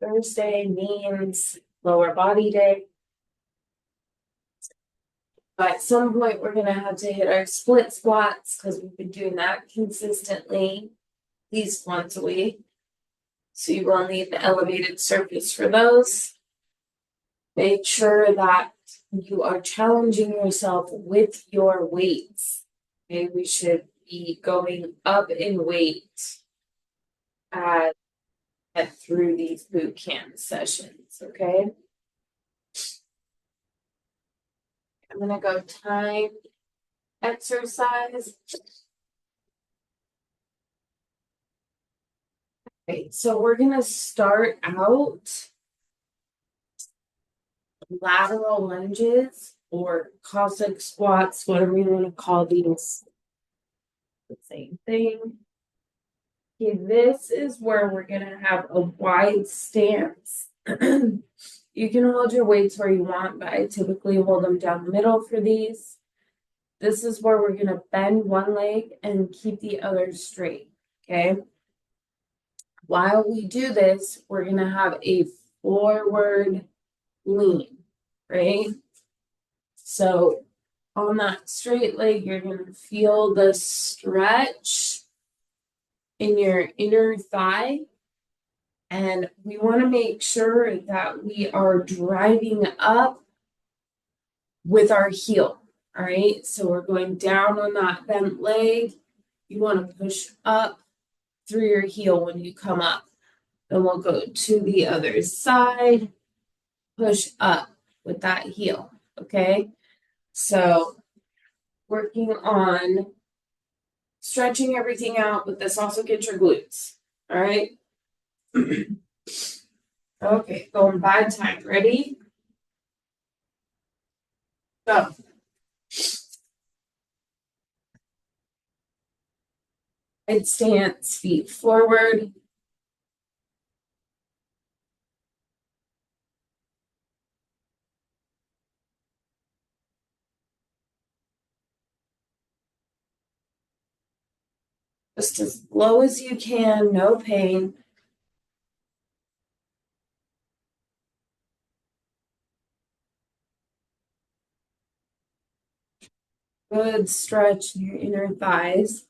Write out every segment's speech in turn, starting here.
Thursday means lower body day. But at some point, we're gonna have to hit our split squats because we've been doing that consistently, at least once a week. So you will need the elevated surface for those. Make sure that you are challenging yourself with your weights. Okay, we should be going up in weight at through these boot camp sessions, okay? I'm gonna go time exercise. Okay, so we're gonna start out lateral lunges or Cossack squats, whatever you want to call these. The same thing. Okay, this is where we're gonna have a wide stance. You can hold your weights where you want, but I typically hold them down the middle for these. This is where we're gonna bend one leg and keep the other straight, okay? While we do this, we're gonna have a forward lean, right? So on that straight leg, you're gonna feel the stretch in your inner thigh. And we want to make sure that we are driving up with our heel. All right. So we're going down on that bent leg. You want to push up through your heel when you come up. Then we'll go to the other side, push up with that heel. Okay. So working on stretching everything out, but this also gets your glutes. All right. Okay, going by time. Ready? Go. Head stance, feet forward. Just as low as you can, no pain. Good stretch in your inner thighs.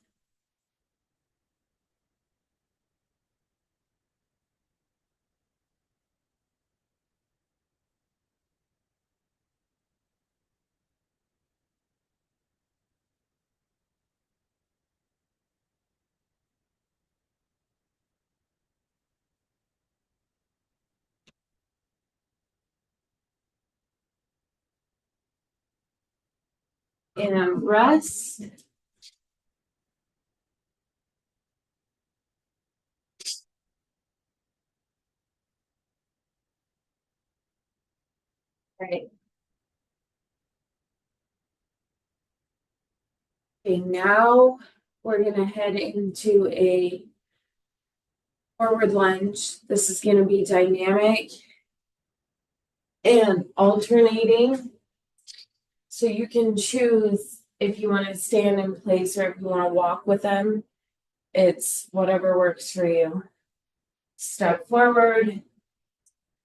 And rest. Right. Okay, now we're going to head into a forward lunge. This is going to be dynamic and alternating. So you can choose if you want to stand in place or if you want to walk with them. It's whatever works for you. Step forward,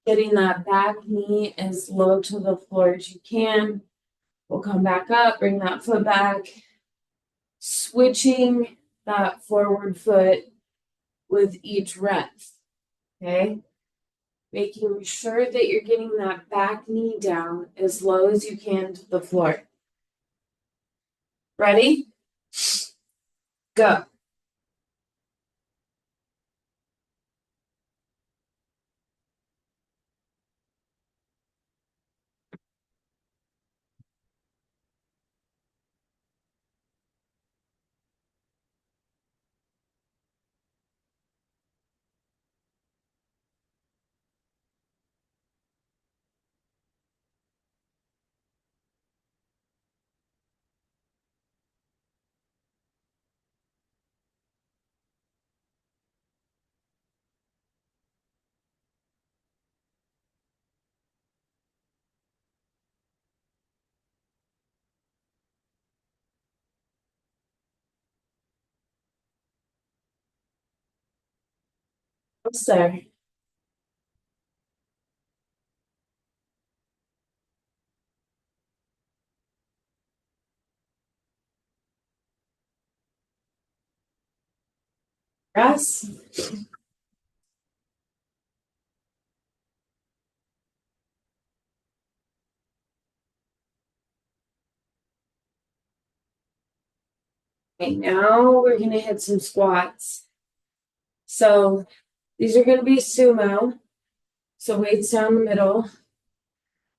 getting that back knee as low to the floor as you can. We'll come back up, bring that foot back, switching that forward foot with each rep. Okay. Making sure that you're getting that back knee down as low as you can to the floor. Ready? Go. Almost there. Press. Okay, now we're gonna hit some squats. So these are gonna be sumo. So weights down the middle.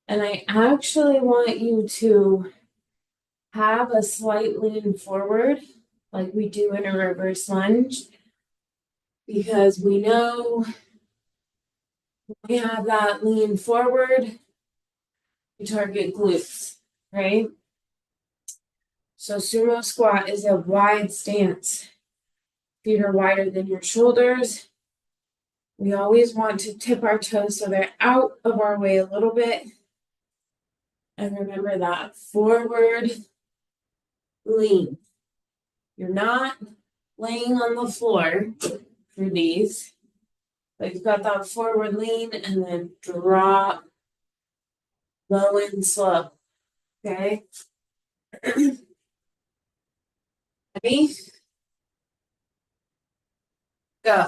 And I actually want you to have a slight lean forward, like we do in a reverse lunge, because we know we have that lean forward, we target glutes, right? So sumo squat is a wide stance. Feet are wider than your shoulders. We always want to tip our toes so they're out of our way a little bit. And remember that forward lean. You're not laying on the floor for these, but you've got that forward lean and then drop low and slow. Okay? Ready? Go.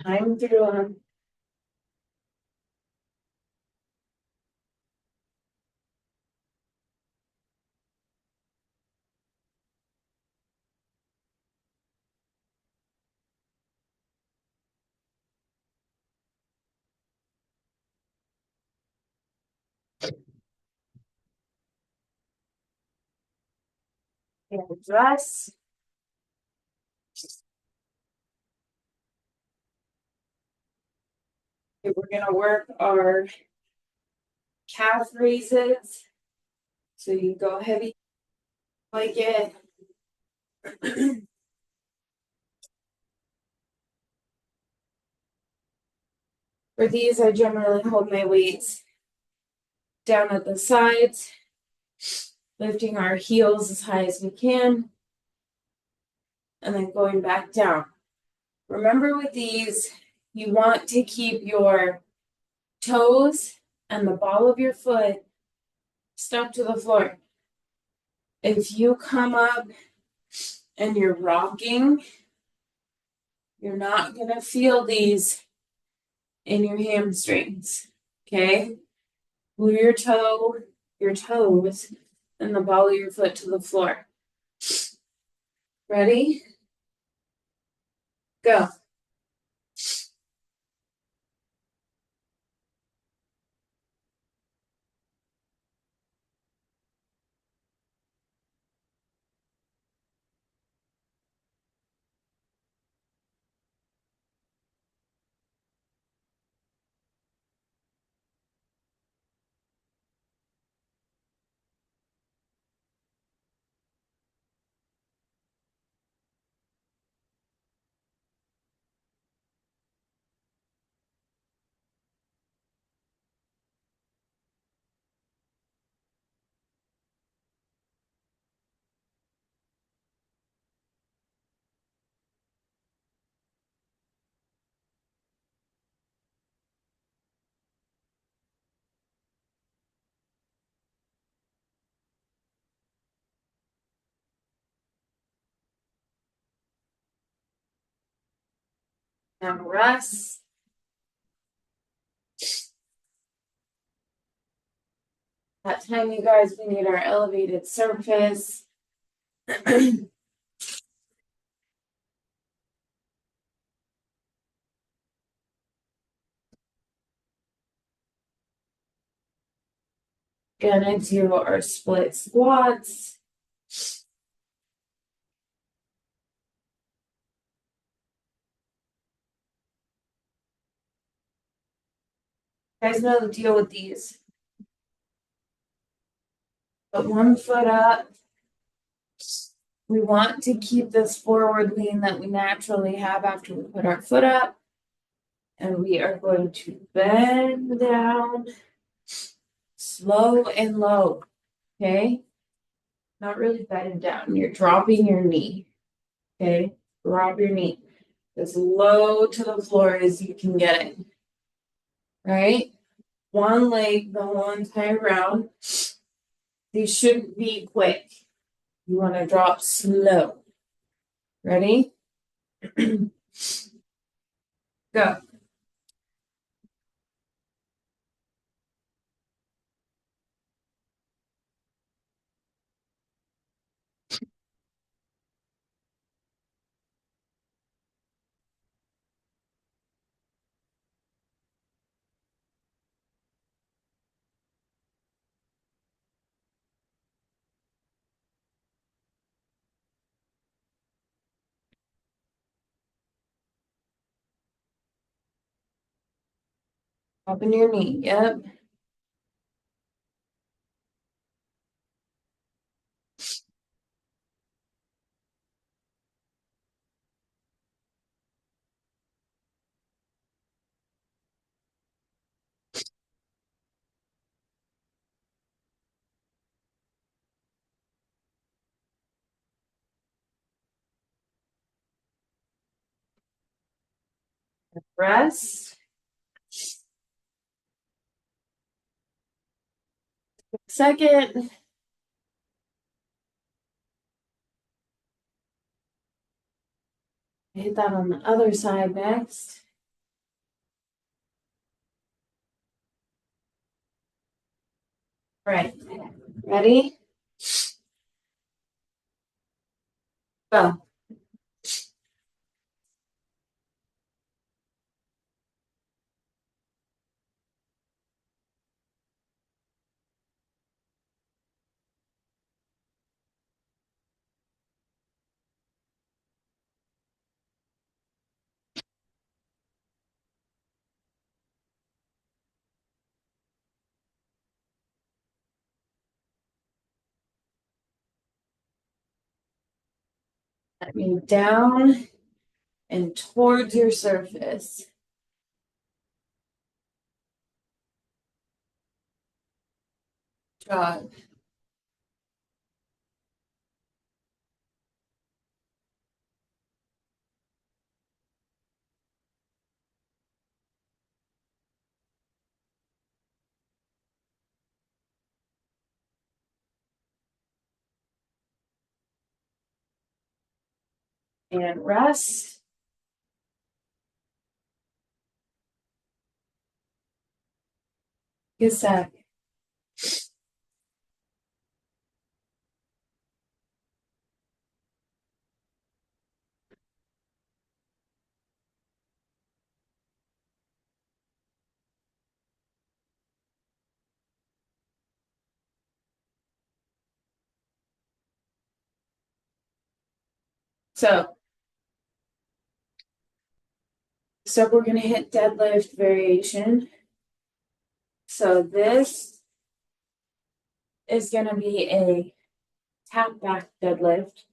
Time through them. And dress. Okay, we're gonna work our calf raises. So you go heavy like it. For these, I generally hold my weights down at the sides, lifting our heels as high as we can, and then going back down. Remember with these, you want to keep your toes and the ball of your foot stuck to the floor. If you come up and you're rocking, you're not going to feel these in your hamstrings. Okay? Glue your toes, and the ball of your foot to the floor. Ready? Go. Now rest. That time, you guys, we need our elevated surface. Gonna do our split squats. You guys know the deal with these. Put one foot up. We want to keep this forward lean that we naturally have after we put our foot up. And we are going to bend down, slow and low, okay? Not really bending down, you're dropping your knee, okay? Drop your knee as low to the floor as you can get it, right? One leg the whole entire round. These shouldn't be quick. You want to drop slow. Ready? Go. Dropping your knee. Yep. Rest. Second. Hit that on the other side next. Right. Ready? Go. That means down and towards your surface. Jog. And rest. Good sec. So we're going to hit deadlift variation. So this is going to be a tap back deadlift.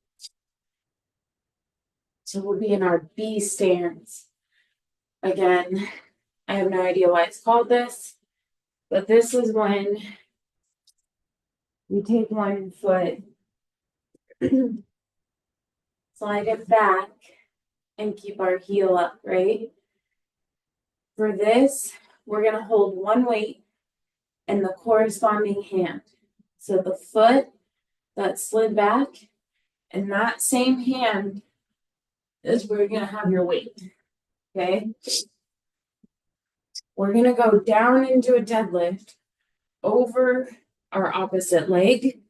So we'll be in our B stance. Again, I have no idea why it's called this, but this is when we take one foot, slide it back, and keep our heel up, right? For this, we're going to hold one weight in the corresponding hand. So the foot that slid back, and that same hand is where you're going to have your weight. Okay? We're going to go down into a deadlift over our opposite leg.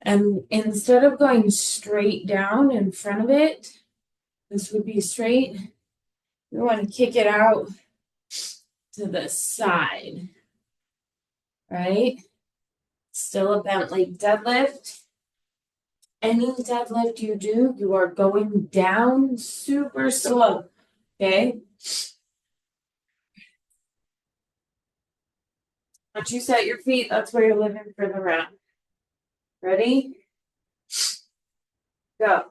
And instead of going straight down in front of it, this would be straight. We want to kick it out to the side, right? Still a bent leg deadlift. Any deadlift you do, you are going down super slow, okay? Once you set your feet, that's where you're living for the round. Ready? Go.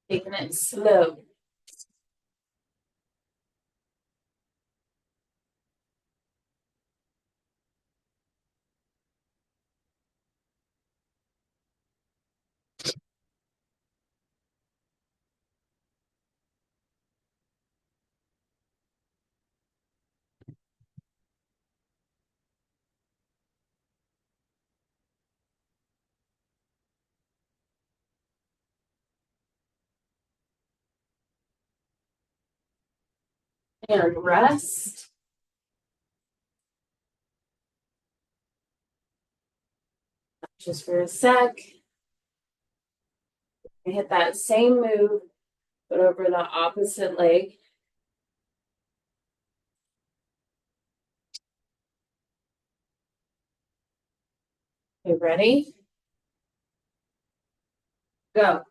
Taking it slow. And rest. Just for a sec. Hit that same move, but over the opposite leg. Okay, ready? Go.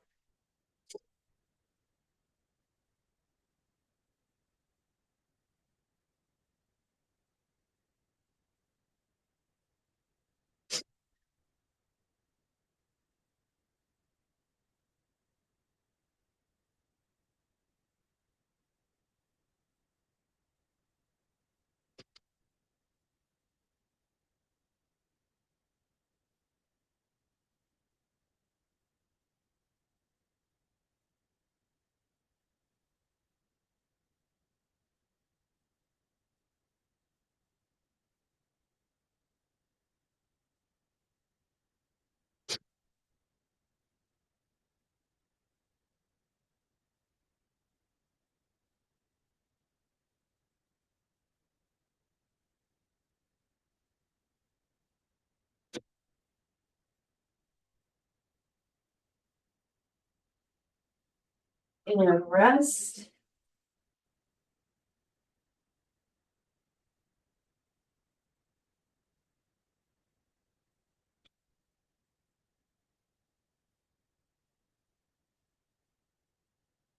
And rest.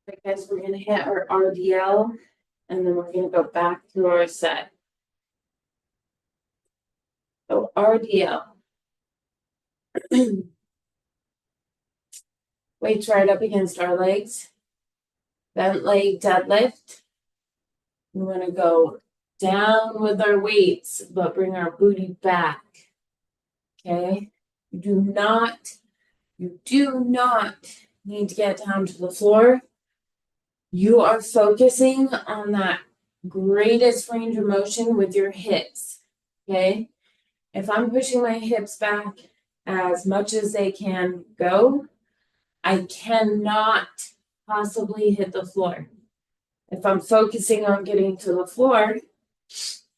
I guess we're gonna hit our RDL and then we're gonna go back to our set. So RDL. Weights right up against our legs. Bent leg deadlift. We want to go down with our weights, but bring our booty back. Okay? You do not need to get down to the floor. You are focusing on that greatest range of motion with your hips. Okay? If I'm pushing my hips back as much as they can go, I cannot possibly hit the floor. If I'm focusing on getting to the floor,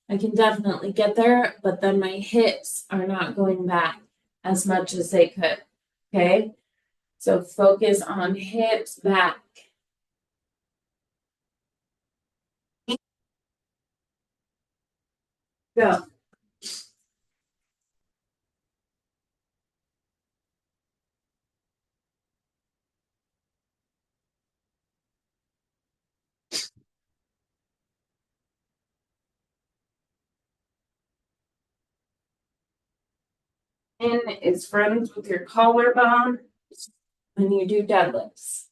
I can definitely get there, but then my hips are not going back as much as they could. Okay? So focus on hips back. Go. In is friends with your collarbone when you do deadlifts.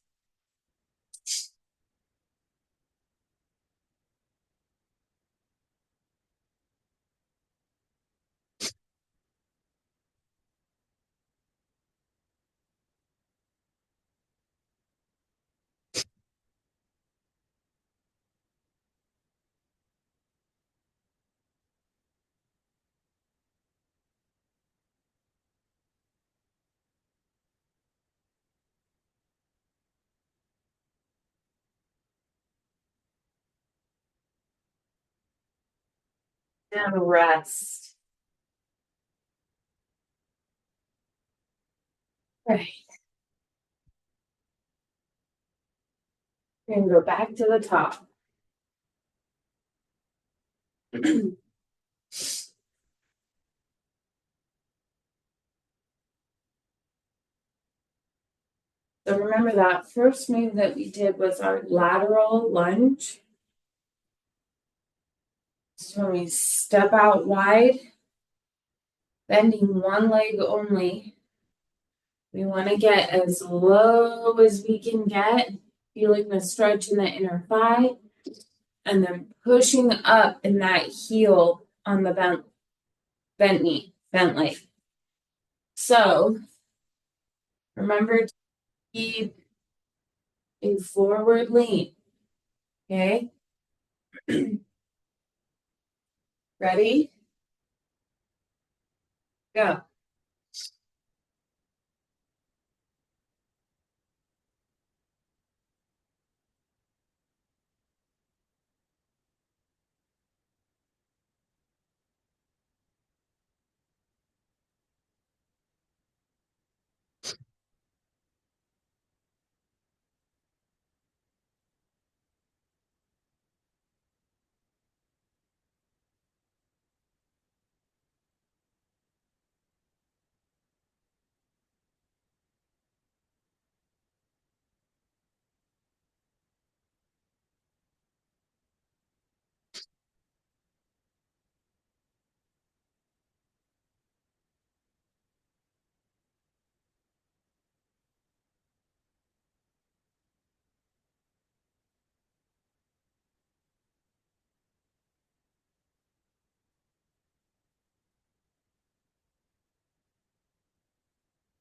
And rest. Right. And go back to the top. So remember that first move that we did was our lateral lunge. So when we step out wide, bending one leg only, we want to get as low as we can get, feeling the stretch in the inner thigh, and then pushing up in that heel on the bent knee, bent leg. So remember to keep a forward lean. Okay? Ready? Go.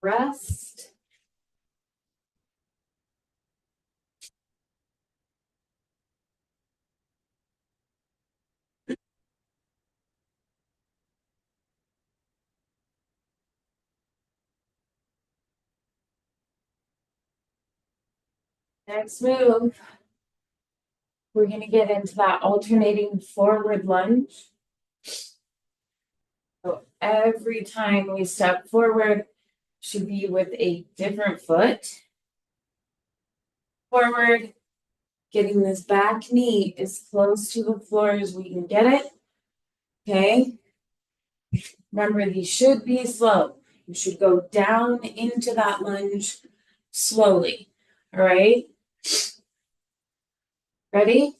Rest. Next move, we're going to get into that alternating forward lunge. So every time we step forward, should be with a different foot. Forward, getting this back knee as close to the floor as we can get it. Okay. Remember, these should be slow. You should go down into that lunge slowly. All right. Ready?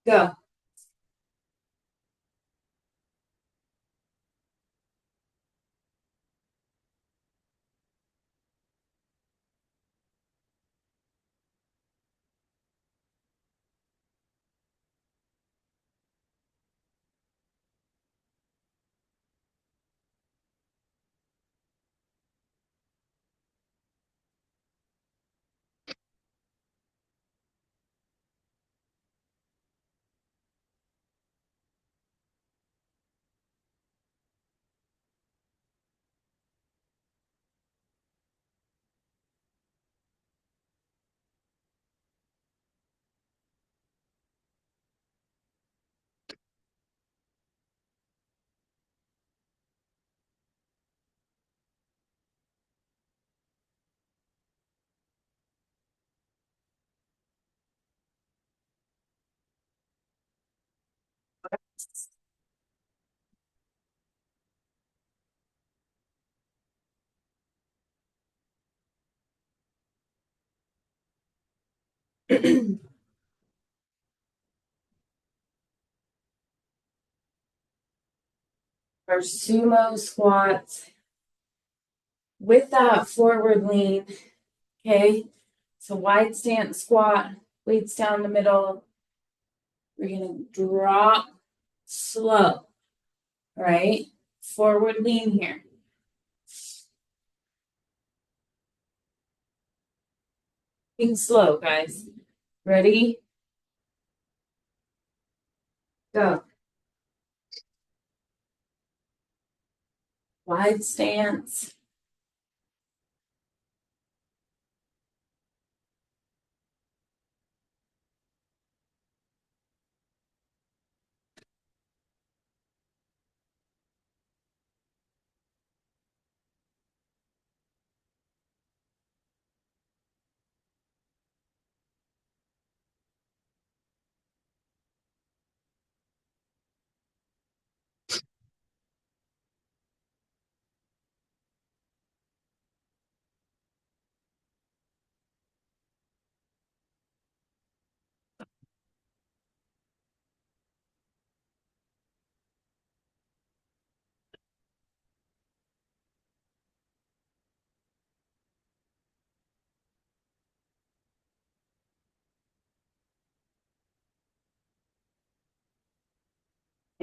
Go. Our sumo squats with that forward lean. Okay. So wide stance squat, weights down the middle. We're going to drop slow. Right? Forward lean here. Being slow, guys. Ready? Go. Wide stance.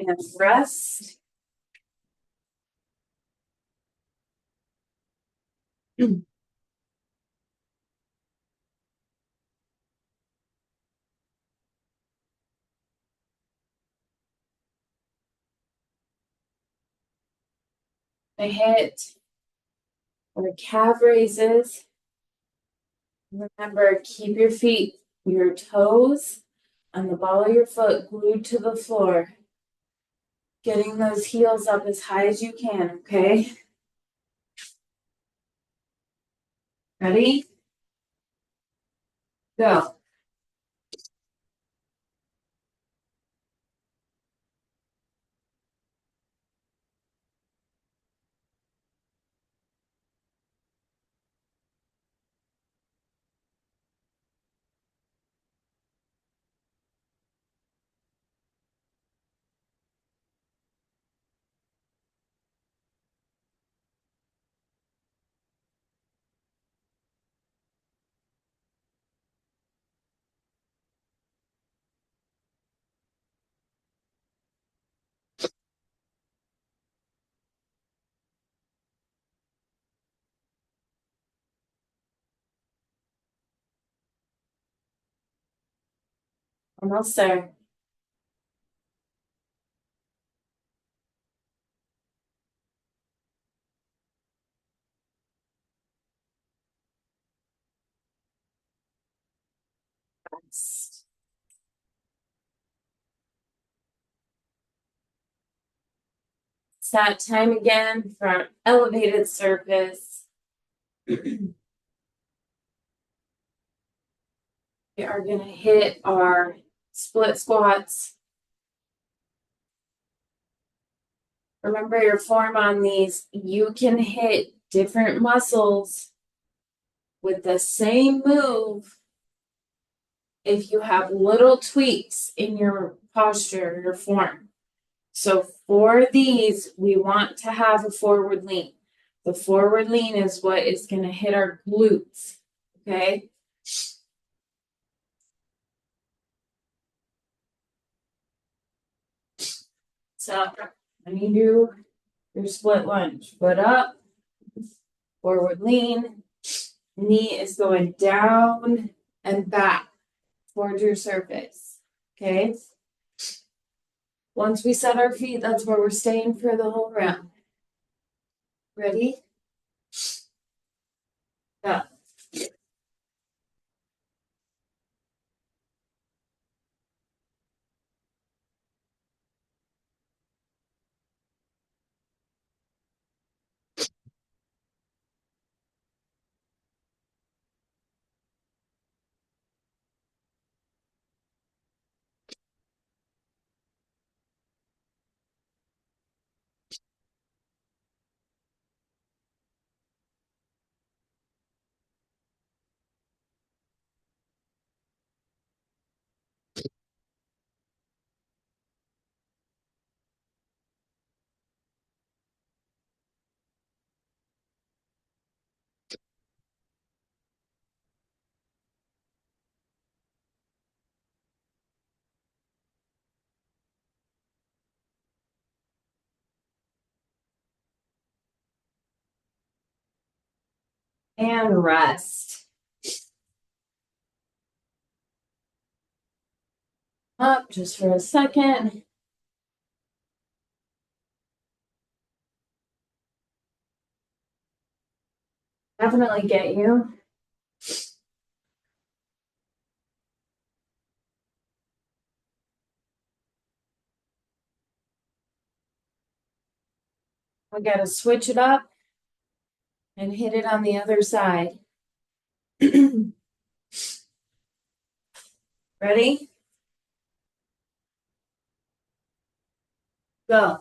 and rest. I hit our calf raises. Remember, keep your feet, your toes, and the ball of your foot glued to the floor. Getting those heels up as high as you can, okay? Ready? Go. Almost there. Rest. It's that time again for our elevated surface. We are going to hit our split squats. Remember your form on these. You can hit different muscles with the same move if you have little tweaks in your posture, your form. So for these, we want to have a forward lean. The forward lean is what is going to hit our glutes, okay? So when you do your split lunge, foot up, forward lean, knee is going down and back towards your surface, okay? Once we set our feet, that's where we're staying for the whole round. Ready? Go. And rest. Up just for a second. Definitely get you. We got to switch it up and hit it on the other side. Ready? Go.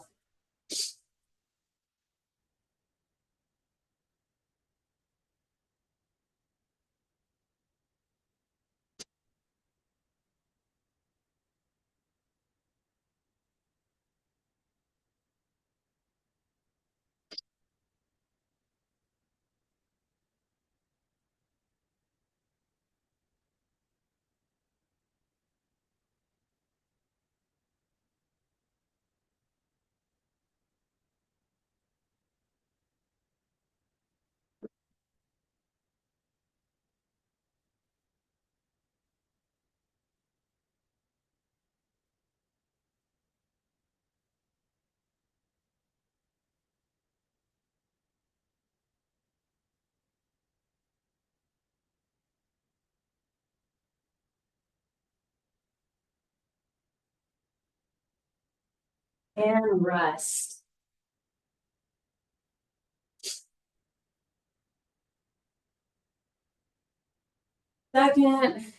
and rest. Second.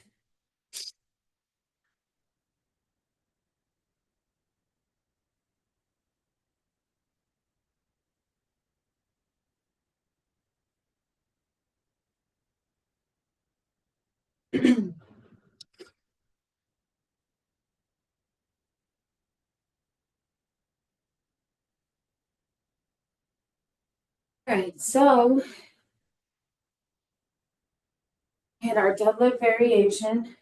All right, so hit our deadlift variation.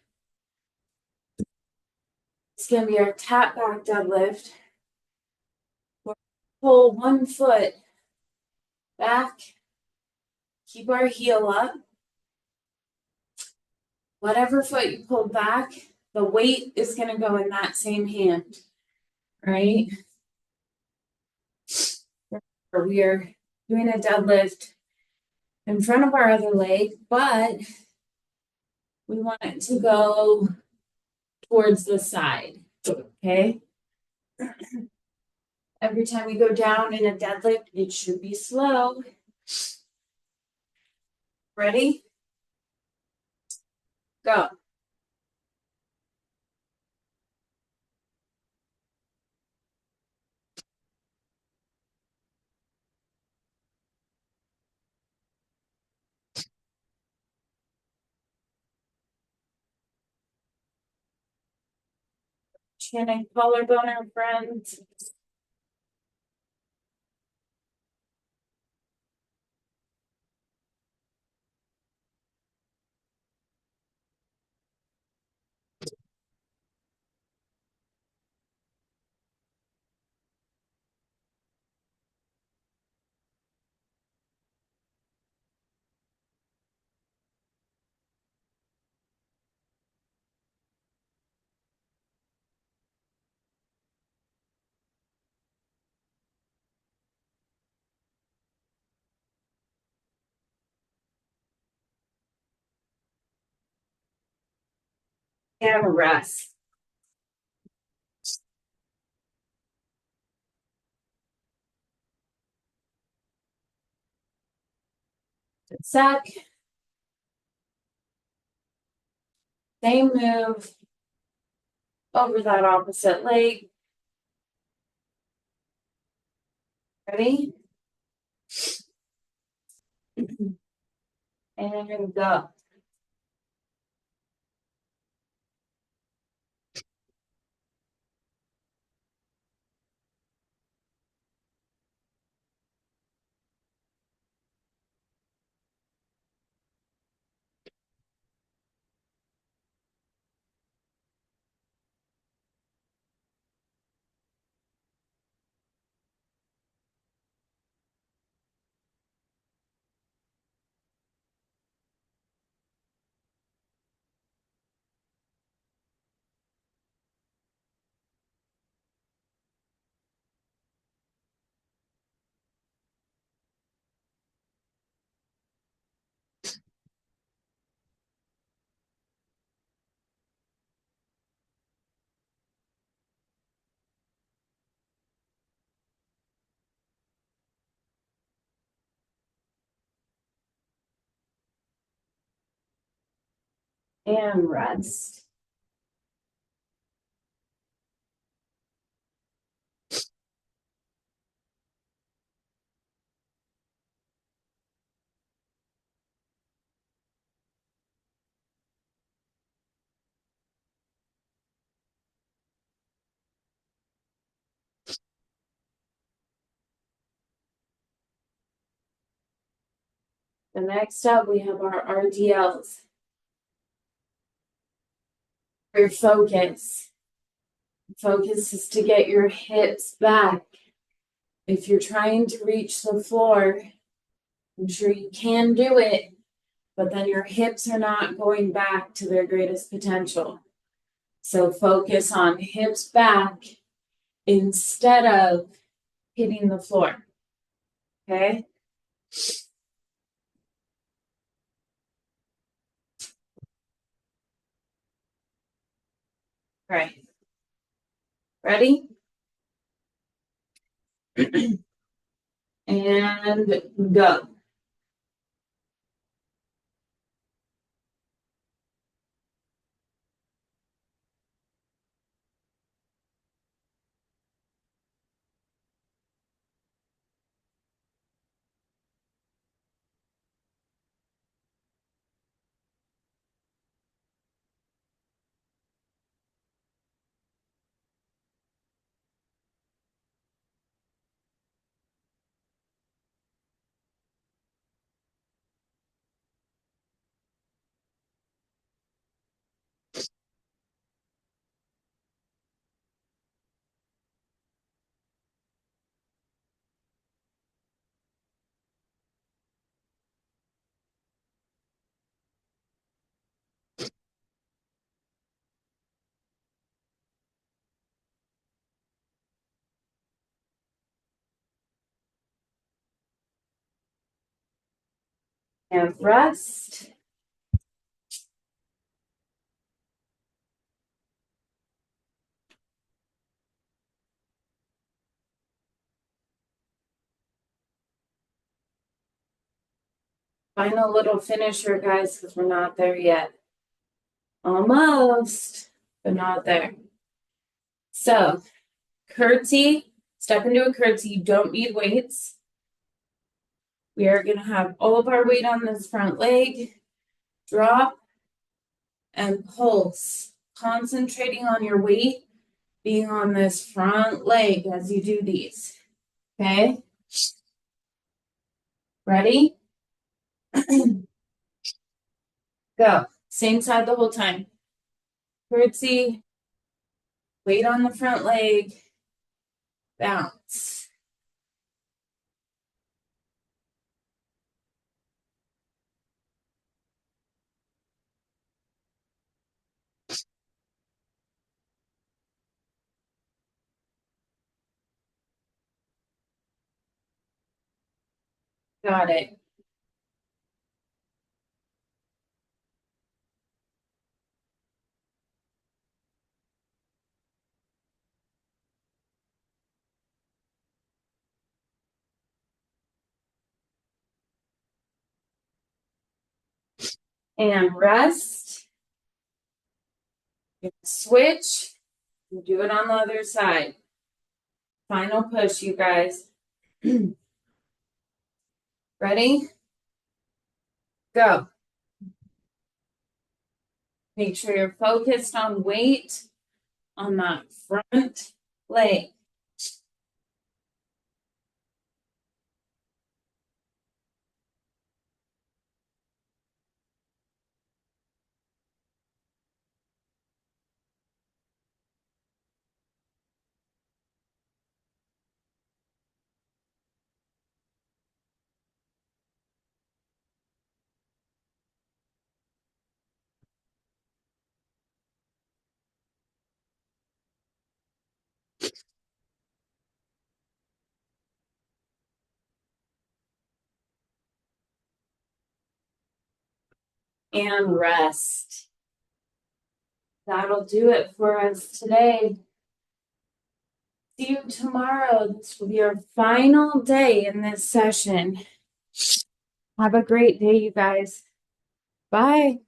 It's gonna be our tap back deadlift. Pull one foot back, keep our heel up. Whatever foot you pull back, the weight is gonna go in that same hand, right? We are doing a deadlift in front of our other leg, but we want it to go towards the side, okay? Every time we go down in a deadlift, it should be slow. Ready? Go. Chin and collarbone in front. And rest. Sec. Same move over that opposite leg. Ready? And go. And rest. The next up, we have our RDLs. Your focus. Focus is to get your hips back. If you're trying to reach the floor, I'm sure you can do it, but then your hips are not going back to their greatest potential. So focus on hips back instead of hitting the floor. Okay? All right. Ready? And go. And rest. Final little finisher, guys, because we're not there yet. Almost, but not there. So, curtsy, step into a curtsy. You don't need weights. We are going to have all of our weight on this front leg. Drop and pulse. Concentrating on your weight being on this front leg as you do these. Okay? Ready? Go. Same side the whole time. Curtsy, weight on the front leg, bounce. Got it. And rest. Switch. Do it on the other side. Final push, you guys. Ready? Go. Make sure you're focused on weight on that front leg. And rest. That'll do it for us today. See you tomorrow. This will be our final day in this session. Have a great day, you guys. Bye.